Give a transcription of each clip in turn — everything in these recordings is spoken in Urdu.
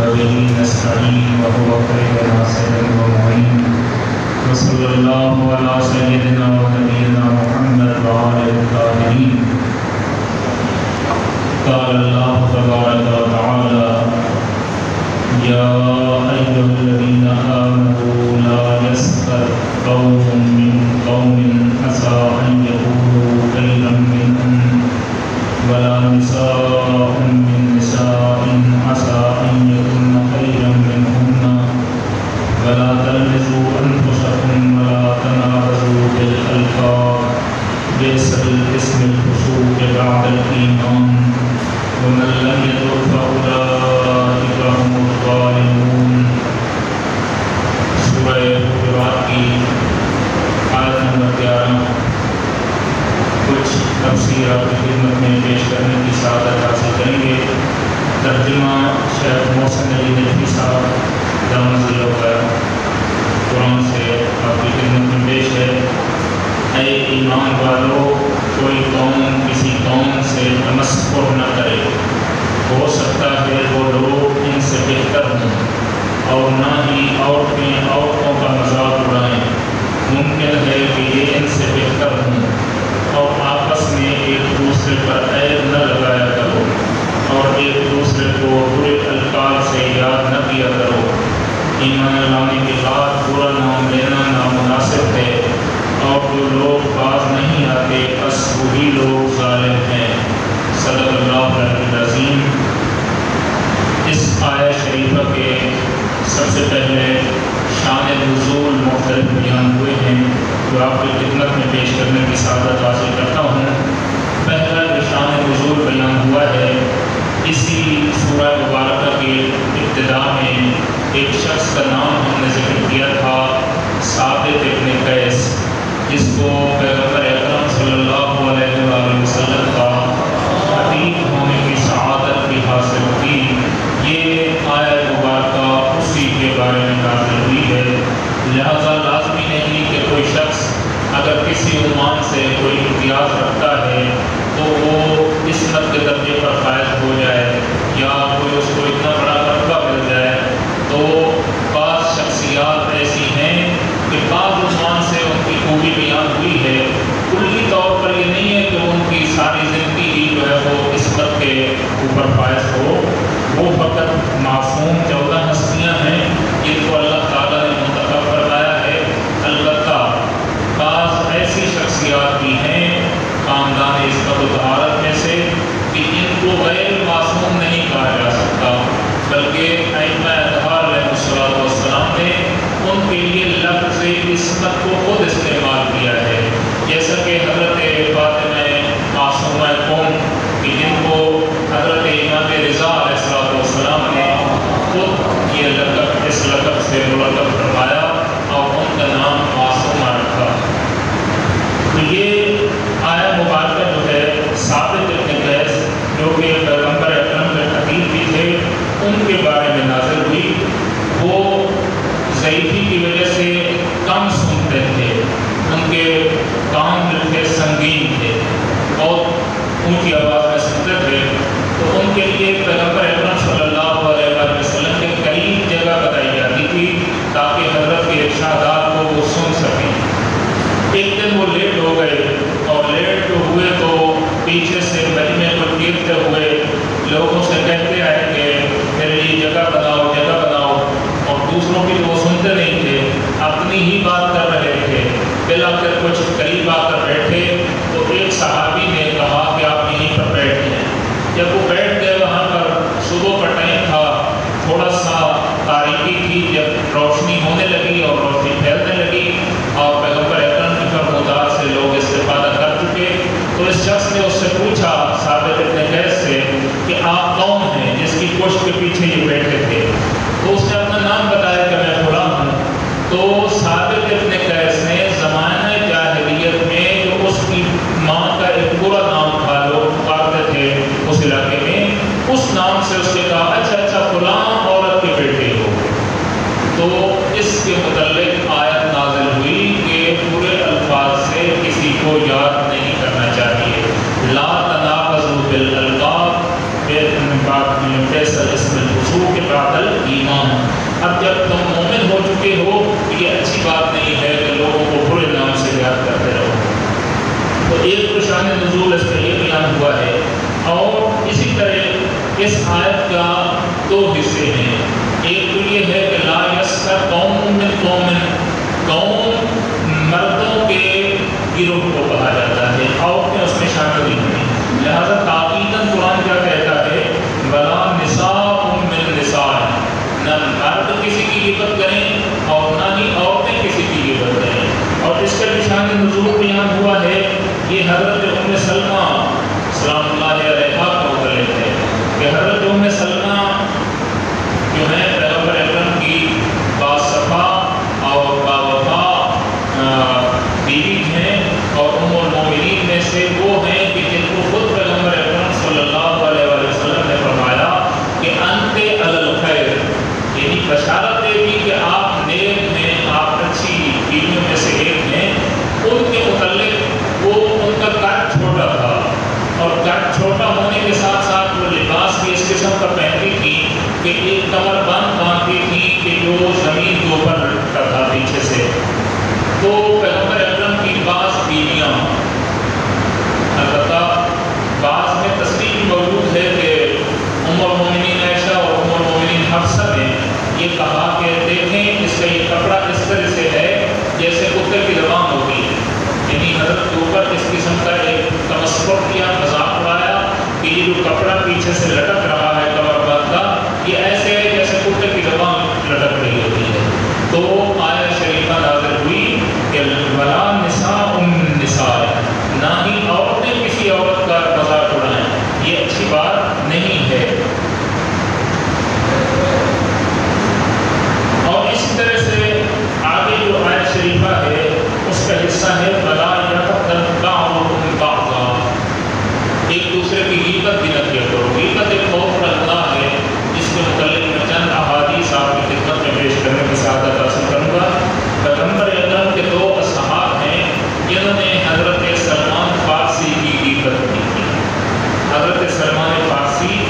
وبه نستعين وهو خير ناصر ومعين وصلى الله على سيدنا ونبينا محمد وآله الطاهرين. قال الله تبارك وتعالى: يا أيها الذين آمنوا لا يسخر قوم من قوم عسى أن يكونوا خيرا منهم ولا نساء من نساء عسى أن يكن خيرا منهن ولا تلمزوا أنفسكم ولا تنابزوا بالألقاب بئس الاسم الفسوق بعد الإيمان ومن لم يتب فأولئك هم الظالمون. سورہ حجرات کی آیت نمبر 11 کچھ تفسیر آپ کی خدمت میں پیش کرنے کی سعادت حاصل کریں گے. ترجمہ شیخ محسن علی نجوی صاحب دامن ذلہ پر قرآن سے آپ کی خدمت میں پیش ہے. اے ایمان والو، کوئی قوم کسی قوم سے تمسخر نہ کرے. ہو سکتا ہے وہ لوگ ان سے بہتر ہوں، اور نہ ہی عورتیں عورتوں کا مذاق اڑائیں. ممکن ہے کہ یہ ان سے بہتر ہوں. اور آپس میں ایک دوسرے پر عیب نہ لگایا کرو، اور ایک دوسرے کو برے القاب سے یاد نہ کیا کرو. ایمان لانے کے بعد برا نام لینا نامناسب ہے، اور جو لوگ باز نہیں آتے بس وہی لوگ ظالم ہیں. صدق اللہ العظیم. اس آیت شریفہ کے سب سے پہلے شان نزول مختلف بیان ہوئے ہیں جو آپ کی خدمت میں پیش کرنے کی سعادت حاصل کرتا ہوں. پہلا جو شان نزول بیان ہوا ہے، اسی سورہ مبارکہ کے ابتدا میں ایک شخص کا نام ہم نے ذکر کیا تھا، ثابت ابن قیس، جس کو پیغمبر اکرم صلی اللہ علیہ وآلہ وسلم کا حبیب ہونے کی سعادت بھی حاصل ہوئی. یہ آیت مبارکہ اسی کے بارے میں نازل ہوئی ہے. لہذا لازمی نہیں کہ کوئی شخص اگر کسی عنوان سے کوئی امتیاز رکھتا ہے تو وہ عصمت کے درجے پر فائز ہو جائے، یا کوئی اس کو اتنا بڑا رتبہ مل جائے. تو بعض شخصیات ایسی ہیں کہ بعض عنوان سے ان کی خوبی بیان ہوئی ہے. کلی طور پر یہ نہیں ہے کہ ان کی ساری زندگی ہی جو ہے وہ عصمت کے اوپر فائز ہو. وہ فقط معصوم 14 ہستیاں ہیں جن کو اللہ تعالیٰ نے منتخب فرمایا ہے. البتہ بعض ایسی شخصیات بھی ہیں خاندان عصمت و طہارت میں سے کہ ان کو غیر معصوم نہیں کہا جا سکتا، بلکہ ائمہ اطہار علیہ السلام نے ان کے لیے لفظ عصمت کو خود استعمال کیا ہے. جیسا کہ حضرت فاطمہ معصومہ قوم کہ جن کو حضرت امام رضا علیہ السلام نے خود یہ لقب اس لقب سے ملقب فرمایا اور ان کا نام معصومہ رکھا. تو یہ آیت مبارکہ جو ہے ثابت ابن قیس جو کہ پیغمبر اکرم کے خطیب بھی تھے، ان کے بارے میں نازل ہوئی. وہ ضعیفی کی وجہ سے کم سنتے تھے، ان کے کان بالکل سنگین تھے، بہت اونچی آواز میں سنتے تھے. تو ان کے لیے پیغمبر اکرم صلی اللہ علیہ وسلم کے قریب جگہ بتائی جاتی تھی تاکہ حضرت کے ارشادات کو وہ سن سکیں. ایک دن وہ لیٹ ہو گئے، اور لیٹ جو ہوئے تو پیچھے سے مجمع کو گرتے ہوئے لوگوں سے کہتے آئے کہ میرے لیے جگہ بناؤ جگہ بناؤ. اور دوسروں کی وہ سنتے نہیں تھے، اپنی ہی بات کر رہے تھے. بلا کر کچھ قریب آ کر بیٹھے تو ایک صحابی نے کہا کہ آپ یہیں پر بیٹھ جائیں. جب وہ بیٹھ گئے وہاں پر صبح کا ٹائم تھا، تھوڑا سا تاریکی تھی. جب روشنی ہونے لگی اور روشنی پھیلنے لگی اور پیغمبر اکرم کی فرمودات سے لوگ استفادہ کر چکے، تو اس شخص نے اس سے پوچھا ثابت ابن قیس سے کہ آپ کون ہیں جس کی پشت کے پیچھے یہ بیٹھے تھے؟ تو اس نے اپنا نام بتایا کہ میں فلاں ہوں. تو ثابت ابن قیس نے زمانہ جاہلیت میں جو اس کی ماں کا ایک برا نام تھا، لوگ پکارتے تھے اس علاقے میں، اس نام سے اس نے کہا اچھا فلاں عورت کے بیٹے ہو. تو اس کے متعلق آیت نازل ہوئی کہ پورے الفاظ سے کسی کو یاد نہیں کرنا چاہیے. لا تنابزوا بالالقاب بئس الاسم الفسوق بعد اس آیت کا دو حصے ہیں. ایک تو یہ ہے کہ لا یسخر قوم من قوم، قوم مردوں کے گروہ کو کہا جاتا ہے، عورتیں اس میں شامل نہیں ہیں. لہذا تاکیداً قرآن کیا کہتا ہے، ولا نساء من نساء، نہ مرد کسی کی غیبت کریں اور نہ ہی عورتیں کسی کی غیبت کریں. اور اس کا شان نزول بیان ہوا ہے، یہ حضرت ام سلمہ سلام اللہ علیہا کا متعلق ہے کہ حضرت ام سلمہ جو ہے پیغمبر اکرم کی باصفا اور باوفا بیوی ہیں، اور ام المومنین میں سے وہ ہیں کہ جن کو خود پیغمبر اکرم صلی اللہ علیہ وسلم نے فرمایا کہ انت علی الخیر، یعنی بشارت دے دی کہ آپ نیک ہیں، آپ اچھی بیویوں میں سے ایک ہیں. ان کے متعلق وہ ان کا قد چھوٹا تھا، اور قد چھوٹا ہونے کے ساتھ ساتھ وہ لباس بھی اس قسم کا پہنتی تھی کہ ایک کمر بند باندھتی تھی کہ جو زمین کے اوپر لٹکتا تھا پیچھے سے. تو پیغمبر اکرم کی بعض بیویاں، البتہ بعض میں تصریح بھی موجود ہے کہ ام المومنین عائشہ اور ام المومنین حفصہ نے یہ کہا کہ دیکھیں اس کا یہ کپڑا اس طرح سے ہے جیسے کتے کی زبان ہوتی ہے، یعنی حضرت کے اوپر اس قسم کا ایک تمسخر کیا، مذاق اڑایا کہ یہ جو کپڑا پیچھے سے لٹک رہا ہے کمر بند کا، یہ ایسے ہے جیسے کتے کی زبان لٹک رہی ہوتی ہے. تو آیت شریفہ نازل ہوئی کہ ولا نساء من نساء، نہ ہی عورتیں کسی عورت کا مذاق اڑائیں، یہ اچھی بات نہیں ہے. اور اسی طرح سے آگے جو آیت شریفہ ہے اس کا حصہ ہے ولا یغتب بعضکم بعضا، ایک دوسرے کی غیبت بھی نہ کیا کرو. غیبت ایک بہت بڑا گناہ ہے جس کے متعلق میں چند احادیث آپ کی خدمت میں پیش کرنے کی سعادت حاصل کروں گا. پیغمبر اکرم کے دو اصحاب ہیں جنہوں نے حضرت سلمان فارسی کی غیبت کی تھی. حضرت سلمان فارسی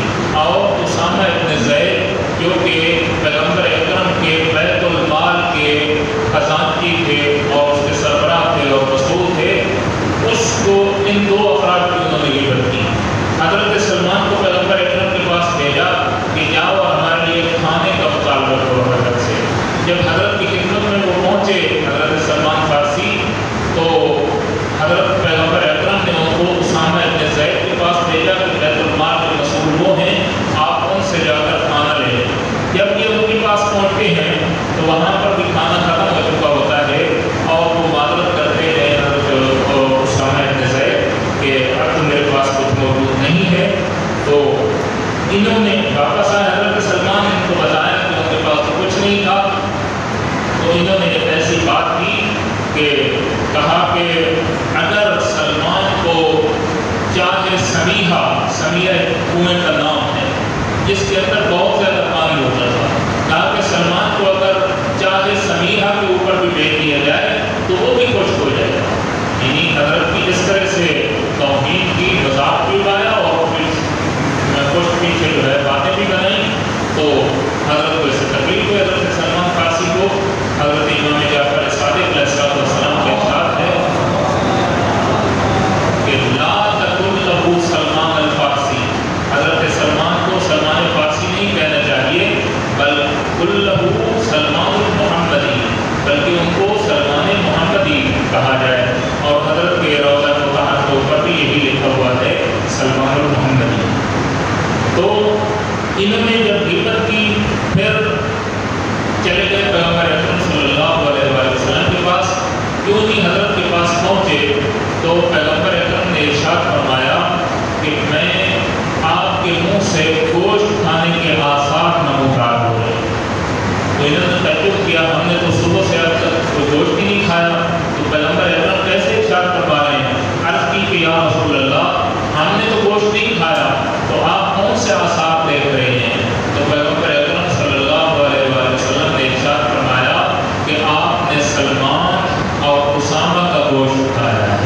اور اسامہ ابن زید جو کہ پیغمبر اکرم کے بیت المال کے خزانچی تھے اور اس کے سربراہ تھے اور مسئول تھے، اس کو ان دو افراد کی انہوں نے غیبت کی. حضرت سلمان کو پیغمبر اکرم کے پاس بھیجا کہ جاؤ ہمارے لیے کھانے کا مطالبہ کرو حضرت سے. جب حضرت کی خدمت میں وہ پہنچے حضرت سلمان فارسی، تو حضرت پیغمبر اکرم نے ان کو اسامہ ابن زید کے پاس بھیجا کہ بیت المال کے مسئول وہ ہیں، آپ ان سے جا کر کھانا لے لیں. جب یہ ان کے پاس پہنچتے ہیں تو وہاں پر بھی کھانا ختم ہو چکا ہوتا ہے اور وہ معذرت کرتے ہیں حضرت اسامہ ابن زید کہ اب تو میرے پاس کچھ موجود نہیں ہے. تو انہوں نے واپس آئے، حضرت سلمان نے ان کو بتایا کہ ان کے پاس تو کچھ نہیں تھا. تو انہوں نے ایک ایسی بات کی کہ کہا کہ اگر سلمان کو چاہے سمیحہ، سمیحہ کنویں کا نام ہے جس کے اندر بہت زیادہ پانی ہوتا تھا، کہا کہ سلمان کو اگر چاہے سمیحہ کے اوپر بھی بیچ دیا جائے تو وہ بھی خشک ہو جائے گا. یعنی حضرت کی اس طرح سے توہین کی، مذاق بھی اڑایا اور پھر خشک پیچھے جو ہے باتیں بھی بنائیں. تو حضرت کو اس سے تکلیف ہوئی. حضرت سلمان فارسی کو حضرت امام جعفر صادق علیہ السلام کے ارشاد ہے کہ لا تقل له سلمان الفارسی، حضرت سلمان کو سلمان فارسی نہیں کہنا چاہیے، بل قل له سلمان المحمدی، بلکہ ان کو سلمان محمدی کہا جائے. اور حضرت کے روضہ مطہرہ کے اوپر بھی یہی لکھا ہوا ہے سلمان المحمدی. تو انہوں نے جب غیبت کی پھر چلے گئے پیغمبر اکرم صلی اللہ علیہ وسلم کے پاس. کیوں نہیں حضرت کے پاس پہنچے تو پیغمبر اکرم نے ارشاد فرمایا کہ میں آپ کے منہ سے گوشت کھانے کے آثار نمودار ہو رہے. تو انہوں نے تعجب کیا، ہم نے تو صبح سے اب تک کوئی گوشت ہی نہیں کھایا، تو پیغمبر اکرم کیسے ارشاد فرما رہے ہیں؟ عرض کی کہ یا رسول اللہ ہم نے تو گوشت نہیں کھایا، تو آپ کون سے آثار دیکھ رہے ہیں؟ تو پیغمبر اکرم صلی اللہ علیہ وسلم نے ارشاد فرمایا کہ آپ نے سلمان اور اسامہ کا گوشت کھایا ہے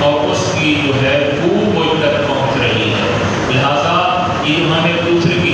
اور اس کی جو ہے بو مجھ تک پہنچ رہی ہے. لہٰذا یہ ہم ایک دوسرے کی